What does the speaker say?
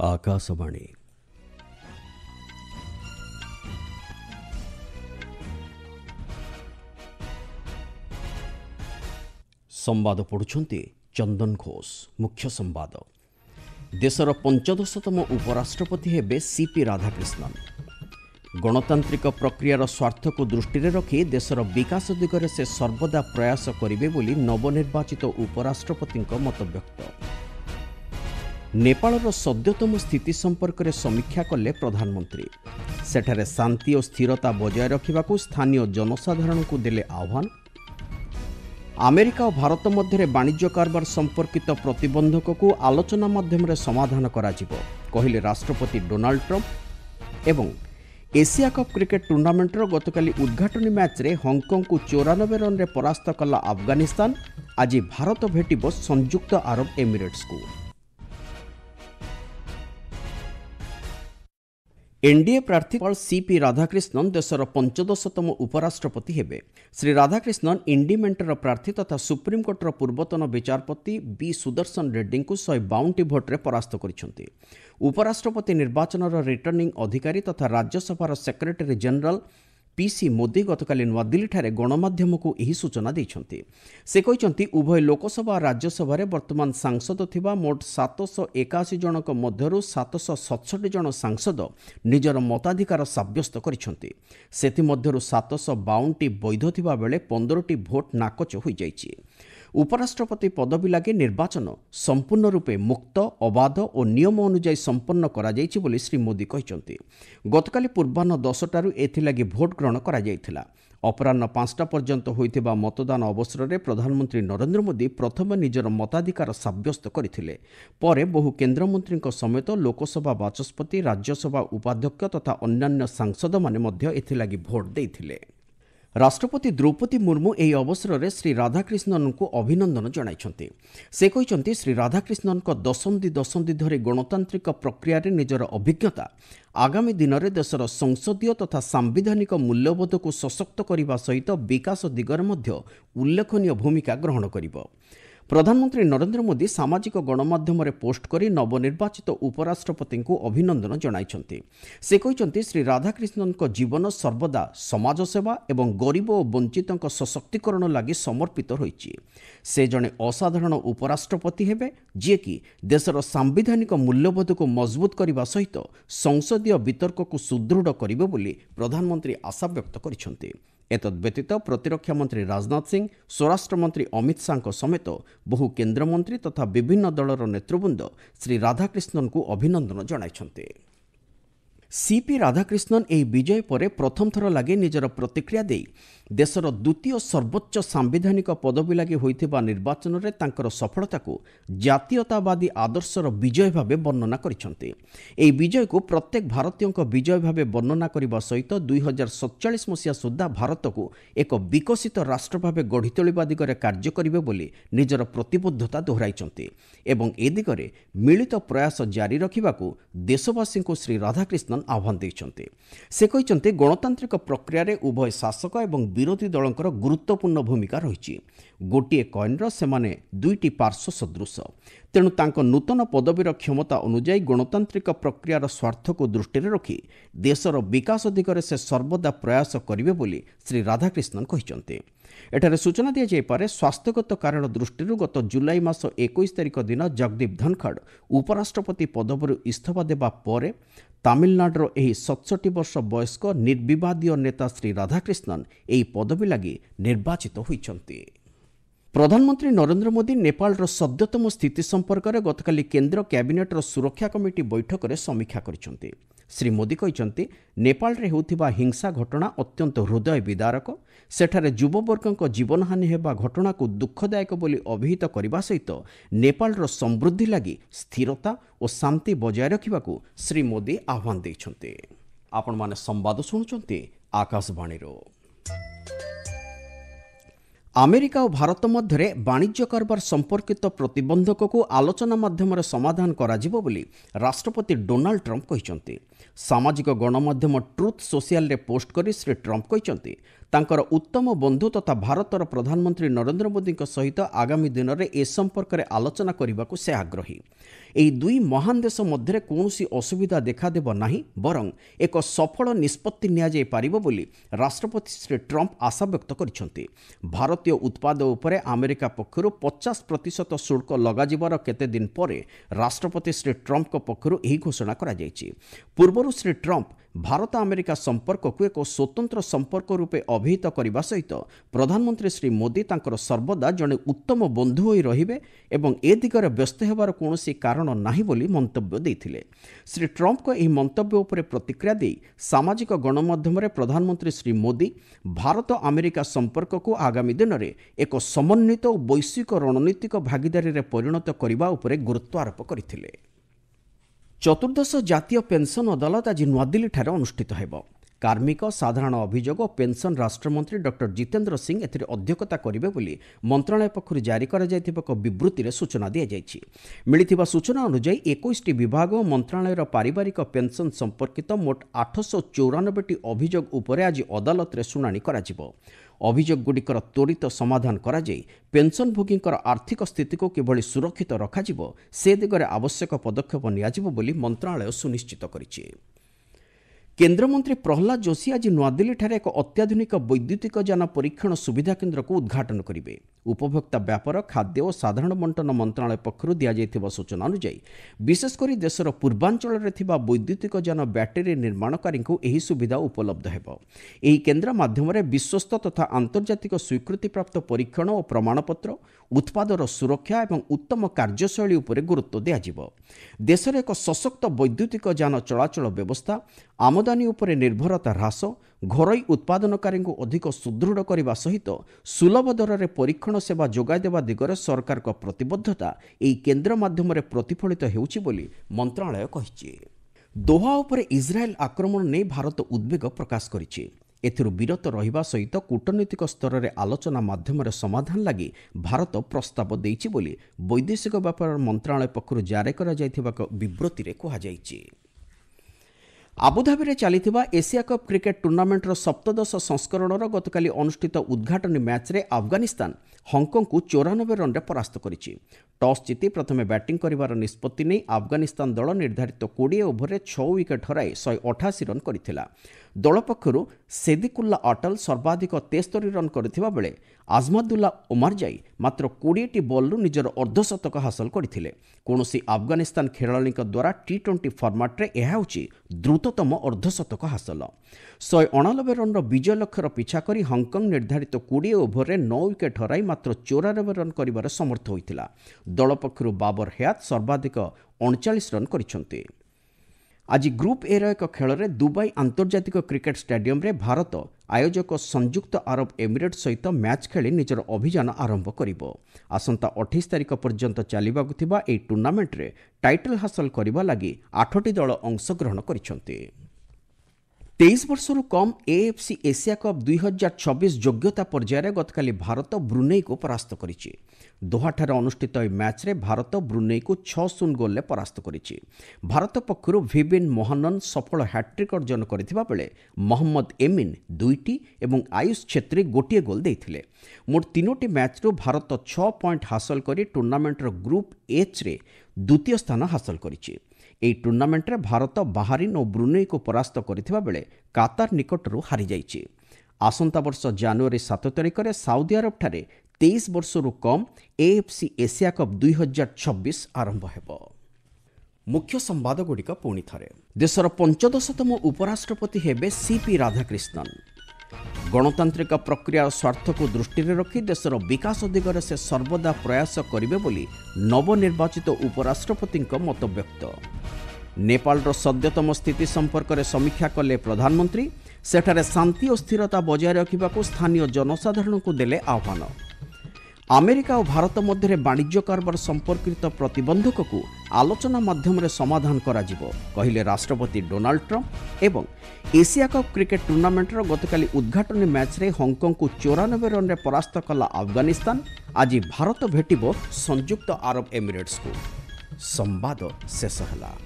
आकाशवाणी संवाद पढ़ुछंती चंदन घोष। मुख्य संवाद देशर 15तम उपराष्ट्रपति हेबे सीपी राधाकृष्णन। गणतांत्रिक प्रक्रियार स्वार्थ को दृष्टि रखी देशर विकास दिगरे से सर्वदा प्रयास करिवे बोली नवनिर्वाचित उपराष्ट्रपति मतव्यक्त। नेपालर सद्यतम स्थिति संपर्क में समीक्षा कले प्रधानमंत्री। सेठारे शांति और स्थिरता बजाय रखा स्थानीय जनसाधारण को देले आह्वान। अमेरिका और भारत मध्य वाणिज्य कारबार संपर्कित प्रतिबंधक को आलोचना माध्यम समाधान कराजिबो कहिले राष्ट्रपति डोनाल्ड ट्रंप। एवं एशिया कप क्रिकेट टूर्नामेंटर गतकाली उद्घाटनी मैच रे हांगकांग को 94 रन रे परास्त कला अफगानिस्तान। आज भारत भेटिबो संयुक्त अरब एमिरेट्स को। एनडीए प्रार्थी सीपी राधाकृष्णन देशर 15तम उपराष्ट्रपति हेबे। श्री राधाकृष्णन इंडीमेंटर प्रार्थी तथा सुप्रीमकोर्टर पूर्वतन विचारपति बी सुदर्शन रेड्डी को 152 भोट्रे परास्त करिसेंति। उपराष्ट्रपति निर्वाचन रिटर्निंग अधिकारी तथा राज्यसभार सेक्रेटरी जनरल पीसी मोदी गतकाली नवादिल्ली गणमाध्यम को यही सूचना देइछंती। से कहिसंती उभय लोकसभा और राज्यसभा वर्तमान सांसद थिबा मोट 781 जनक मध्यरु 767 जन सांसद निजर मताधिकार साब्यस्त करिसंती। सेति मध्यरु 752टी वैध थिबा बेले 15टी भोट नाकच होई जाइछि। उपराष्ट्रपति पदवी लगे निर्वाचन संपूर्ण रूपे मुक्त अबाध और नियम अनुଯାयी संपन्न करा जाइछि बोली श्री मोदी कहिसंती। गतकाली पूर्वाह्न 10टारू एथिलागी भोट ग्रहण करा जाइथिला। अपराह्न 5टा पर्यंत होइथिबा मतदान अवसर में प्रधानमंत्री नरेंद्र मोदी प्रथम निजर मताधिकार साब्यस्त करथिले। परे बहु केन्द्रमंत्री समेत लोकसभा बाचस्पति राज्यसभा उपाध्यक्ष तथा अन्यान्य सांसद माने मध्य एथिलागी भोट देइथिले। राष्ट्रपति द्रौपदी मुर्मू एही अवसर में श्री राधाकृष्णन को अभिनंदन जणाइछंती। से कहिसंती श्री राधाकृष्णन को दशंधि धरी गणतांत्रिक प्रक्रिया रे निजर अभिज्ञता आगामी दिन में देशर संसदीय तथा सांविधानिक मूल्यबोध को सशक्त करने सहित विकास दिगरे मध्य उल्लेखनीय भूमिका ग्रहण करिबो। प्रधानमंत्री नरेंद्र मोदी सामाजिक गणमाध्यम रे पोस्ट करी नवनिर्वाचित उपराष्ट्रपति को अभिनंदन जणाइछंती। से कहिसंती श्री राधाकृष्णन को जीवन सर्वदा समाज सेवा एवं गरीब और वंचितों सशक्तिकरण लागि समर्पित रहिछि। से जणे असाधारण उपराष्ट्रपति हेबे जे कि देशर सांविधानिक मूल्यबोध को मजबूत करने सहित संसदीय वितर्क को सुदृढ़ करिबे बोली प्रधानमंत्री आशा व्यक्त करिसंती। एतद्व्यतीत प्रतिरक्षा मंत्री राजनाथ सिंह, स्वराष्ट्र मंत्री अमित शाह समेत बहु केन्द्रमंत्री तथा विभिन्न दलर नेतृवृंद श्री राधाकृष्णन को अभिनंदन जणाइछंती। सीपी राधाकृष्णन एही विजय पर प्रथम थर लगे निजर प्रतिक्रिया देई देशर द्वितीय सर्वोच्च सांविधानिक पदवी लगे होइथिबा निर्वाचन रे तांकर सफलता को जातीयतावादी आदर्शर विजय भावे वर्णना करिसंती। एही विजय को प्रत्येक भारतीय विजय भावे वर्णना करने सहित 2047 मसीहा सुद्धा भारत को एक विकसित राष्ट्र भावे गढ़ी तोलिबा दिगरे कार्य करिवे बोली निजर प्रतिबद्धता दोहराइछंती एवं ए दिगरे मिलित प्रयास जारी रखिबाकू देशवासी को श्री राधाकृष्णन आह्वान देइछंती। से कहिसंती गणतांत्रिक प्रक्रिया रे उभय शासक एवं विरोधी दलंकर गुरुत्वपूर्ण भूमिका रही। गोटे कॉइनर सेमाने दुईटी पार्श्व सदृश। तेणु तांक नूतन पदवीर क्षमता अनुजाई गणतांत्रिक प्रक्रियार स्वार्थ को दृष्टि रखी देशर विकास दिगरे से सर्वदा प्रयास करिवे बोली श्री राधाकृष्णन कहिसंती। एठारे सूचना दिया जाइपारे स्वास्थ्यगत कारण दृष्टि गत जुलाई मास 21 तारिख दिन जगदीप धनखड़ उपराष्ट्रपति पदवी इस्तीफा देबा परे तमिलनाडुर एही 67 वर्ष वयस्क निर्विवादीय नेता श्री राधाकृष्णन एही पदवी लगी निर्वाचित होइछंती। प्रधानमंत्री नरेंद्र मोदी नेपालर सद्यतम स्थिति संपर्क में गतकाली केंद्र कैबिनेटर सुरक्षा कमिटी बैठक में समीक्षा करिसंती। श्री मोदी कहिसंती नेपाल रे होउथिबा हिंसा घटना अत्यंत हृदय विदारक। सेठारे युववर्गक जीवनहानि हेबा घटना को दुखदायक बोली अभिहित करने सहित नेपालर समृद्धि लगी स्थिरता और शांति बजाय रखिबाकू श्री मोदी आह्वान देइछंती। आपण माने संवाद सुनुचंती आकाशवाणीरो। अमेरिका और भारत मध्य वाणिज्य कारबार संपर्कित प्रतिबंधक को आलोचना माध्यम समाधान कराजिबो बोली राष्ट्रपति डोनाल्ड ट्रंप कहिसंती। सामाजिक गणमाध्यम ट्रुथ सोशल रे पोस्ट करी श्री ट्रंप कहिसंती ତାଙ୍କର ଉତ୍ତମ ବନ୍ଧୁ ତଥା ଭାରତର ପ୍ରଧାନମନ୍ତ୍ରୀ ନରେନ୍ଦ୍ର ମୋଦିଙ୍କ ସହିତ ଆଗାମୀ ଦିନରେ ଏ ସମ୍ପର୍କରେ ଆଲୋଚନା କରିବାକୁ ସେ ଆଗ୍ରହୀ। ଏହି ଦୁଇ ମହାନ ଦେଶ ମଧ୍ୟରେ କୌଣସି ଅସୁବିଧା ଦେଖାଦେବ ନାହିଁ, ବରଂ ଏକ ସଫଳ ନିଷ୍ପତ୍ତି ନିଆଯାଇପାରିବ ବୋଲି ରାଷ୍ଟ୍ରପତି ଶ୍ରୀ ଟ୍ରମ୍ପ ଆଶାବ୍ୟକ୍ତ କରିଛନ୍ତି। ଭାରତୀୟ ଉତ୍ପାଦ ଉପରେ ଆମେରିକା ପକ୍ଷରୁ 50% ଶୁଳ୍କ ଲଗାଯିବାର କେତେଦିନ ପରେ ରାଷ୍ଟ୍ରପତି ଶ୍ରୀ ଟ୍ରମ୍ପଙ୍କ ପକ୍ଷରୁ ଏହି ଘୋଷଣା କରାଯାଇଛି। ପୂର୍ବରୁ ଶ୍ରୀ ଟ୍ରମ୍ପ ଭାରତ ଆମେରିକା ସମ୍ପର୍କକୁ ଏକ ସ୍ୱତନ୍ତ୍ର ସମ୍ପର୍କ ରୂପେ ଅଭିହିତ କରିବା ସହିତ ପ୍ରଧାନମନ୍ତ୍ରୀ ଶ୍ରୀ ମୋଦି ତାଙ୍କର ସର୍ବଦା ଜଣେ ଉତ୍ତମ ବନ୍ଧୁ ହୋଇ ରହିବେ ଏବଂ ଏ ଦିଗରେ ବ୍ୟସ୍ତ ହେବାର କୌଣସି କାରଣ ନାହିଁ ବୋଲି ମନ୍ତବ୍ୟ ଦେଇଥିଲେ। ଶ୍ରୀ ଟ୍ରମ୍ପଙ୍କ ଏହି ମନ୍ତବ୍ୟ ଉପରେ ପ୍ରତିକ୍ରିୟା ଦେଇ ସାମାଜିକ ଗଣମାଧ୍ୟମରେ ପ୍ରଧାନମନ୍ତ୍ରୀ ଶ୍ରୀ ମୋଦି ଭାରତ ଆମେରିକା ସମ୍ପର୍କକୁ ଆଗାମୀ ଦିନରେ ଏକ ସମନ୍ୱିତ ଓ ବୈଶ୍ୱିକ ରଣନୈତିକ ଭାଗିଦାରୀରେ ପରିଣତ କରିବା ଉପରେ ଗୁରୁତ୍ୱ ଆରୋପ କରିଥିଲେ। ଚତୁର୍ଦ୍ଦଶ ଜାତୀୟ ପେନ୍ସନ୍ ଅଦାଲତ ଆଜି ନୂଆଦିଲ୍ଲୀଠାରେ ଅନୁଷ୍ଠିତ ହେବ। कार्मिक साधारण अभियोग और पेंशन राष्ट्रमंत्री डॉक्टर जितेंद्र सिंह एथिरे अध्यक्षता करिवे बोली मंत्रालय पक्षरु जारी करा जायतिबा एक विवृत्ति सूचना दिया जायछि। मिलिथिबा सूचना अनुसार 21टी विभाग और मंत्रालयर पारिवारिक पेंशन संपर्कित मोट 894टी अभियोग उपरे आज अदालत रे शुनानी कराजिबो। अभियोगगुड़िकर त्वरित समाधान करा जाई पेंशनभोगींकर आर्थिक स्थिति को किभली सुरक्षित रखाजिबो से दिगरे आवश्यक पदक्षेप नियाजिबो बोली मंत्रालय सुनिश्चित करिछि। केन्द्रमंत्री प्रहलाद जोशी आज नूआदिल्ली एक अत्याधुनिक वैद्युतिक यान परीक्षण सुविधा केन्द्र को उद्घाटन करेंगे। उपभोक्ता व्यापार खाद्य और साधारण बंटन मंत्रालय पक्षर दिया सूचना अनुसार विशेषकर देशर पूर्वांचल में वैद्युतिक यान बैटेरी निर्माणकारी को यह सुविधा उपलब्ध हेबो। एही केन्द्र माध्यम विश्वस्त तथा आंतर्जातिक स्वीकृति प्राप्त परीक्षण और प्रमाणपत्र उत्पादर सुरक्षा और उत्तम कार्यशैली उपर गुरुत्व दियाजिबो। देशर एक सशक्त वैद्युतिक यान चलाचल व्यवस्था आमदानी उपरे निर्भरता ह्रास घरोई उत्पादनकारी को अधिक सुदृढ़ करने सहित सुलभ दर में परीक्षण सेवा जोगाई देवा दिगरे सरकार को प्रतिबद्धता एही केन्द्र माध्यम प्रतिफलित हेउछि बोली मंत्रालय कहिछि। दोहा उपरे इजराएल आक्रमण नहीं भारत उद्वेग प्रकाश करिछि। एथिरु विरत रहिबा सहित कूटनीतिक स्तर में आलोचना माध्यम समाधान लगी भारत प्रस्ताव देइछि बोली वैदेशिक व्यापार मंत्रालय पक्षरु जारी करा जायथिबा एक विवृत्ति रे कहा जायछि। आबुधाबी चलिथिबा एशिया कप क्रिकेट टूर्नामेंटर सप्तदश संस्करणर गतकाली अनुष्ठित उद्घाटनी मैच रे अफगानिस्तान हंकंग को 94 रन परास्त करिछि। टॉस जीति प्रथमे बैटिंग करिवार निष्पत्ति नै अफगानिस्तान दल निर्धारित 20 ओभर 6 विकेट हराई 188 रन करिथिला। दल पक्षरु सेदिकुल्ला अटल सर्वाधिक 73 रन करथिबा बेले आजमदुल्ला ओमारजाई मात्र 20टी बॉलरु निजर अर्धशतक हासिल करथिले। कोनोसी अफगानिस्तान खेलाड़ी द्वारा टी20 फॉर्मेट रे एहा होछि द्रुततम अर्धशतक हासिल। 189 रन विजय लक्ष्यर पिछा करी हंकंग निर्धारित 20 ओभर 9 विकेट हराई मात्र 94 रन करिवार समर्थ होइतिला। दल पक्षरु बाबर हयात सर्वाधिक 39 रन करिसंते। आज ग्रुप ए एक खेल में दुबई आंतर्जातिक क्रिकेट स्टेडियम रे भारत आयोजक संयुक्त अरब एमिरेट सहित मैच खेली निजर अभियान आरंभ करिबो। आसंता 28 तारिख पर्यंत चलिबाकु थिबा एही टूर्नामेंट रे टाइटल हासिल करिबा लागि 8टी दल अंशग्रहण करिसंते। 23 वर्षरु कम एएफसी एशिया कप 2026 योग्यता पर्यायर गतकाली भारत ब्रुनेई को परास्त करिछि। दोहाठारे अनुष्ठित मैच रे भारत ब्रुनेई को 6-0 गोल ले परास्त करिछि। भारत पक्षरु विबिन मोहनन सफल हैट्रिक अर्जन करथिबा बेले मोहम्मद एमिन 2टी एवं आयुष छेत्री गोटिए गोल देइथिले। मोट 3टी मैच रु भारत 6 पॉइंट हासिल करी टूर्नामेंटर ग्रुप एच रे द्वितीय स्थान हासिल करिछि। एही टूर्नामेंट रे भारत बाहरीन और ब्रुनेई को परास्त करथिबा बेले कातार निकटरू हारि जाइछि। आसंता वर्ष जनवरी 7 तारिख रे साउदी अरब ठारे 23 वर्षरु कम एएफसी एशिया कप 2026 आरंभ हेबो। मुख्य संवाद गुड़िक पुणी थरे देशर 15तम उपराष्ट्रपति हेबे सीपी राधाकृष्णन। गणतांत्रिक प्रक्रिया स्वार्थ को दृष्टि रखी देशर विकास दिगरे से सर्वदा प्रयास करिवे बोली नवनिर्वाचित उपराष्ट्रपति मत व्यक्त। नेपालर सद्यतम स्थिति संपर्क में समीक्षा कले प्रधानमंत्री। सेठारे शांति और स्थिरता बजाय रखा स्थानीय जनसाधारण को देले आह्वान। अमेरिका और भारत मध्य वाणिज्य कारबार संपर्कित प्रतिबंधक को आलोचना माध्यम समाधान कराजिबो कहिले राष्ट्रपति डोनाल्ड ट्रंप। एवं एशिया कप क्रिकेट टूर्नामेंटर गतकाली उद्घाटनी मैच रे हंकंग को 94 रन रे परास्त कला अफगानिस्तान। आज भारत भेटिबो संयुक्त अरब एमिरेट्स को। संवाद शेष हला।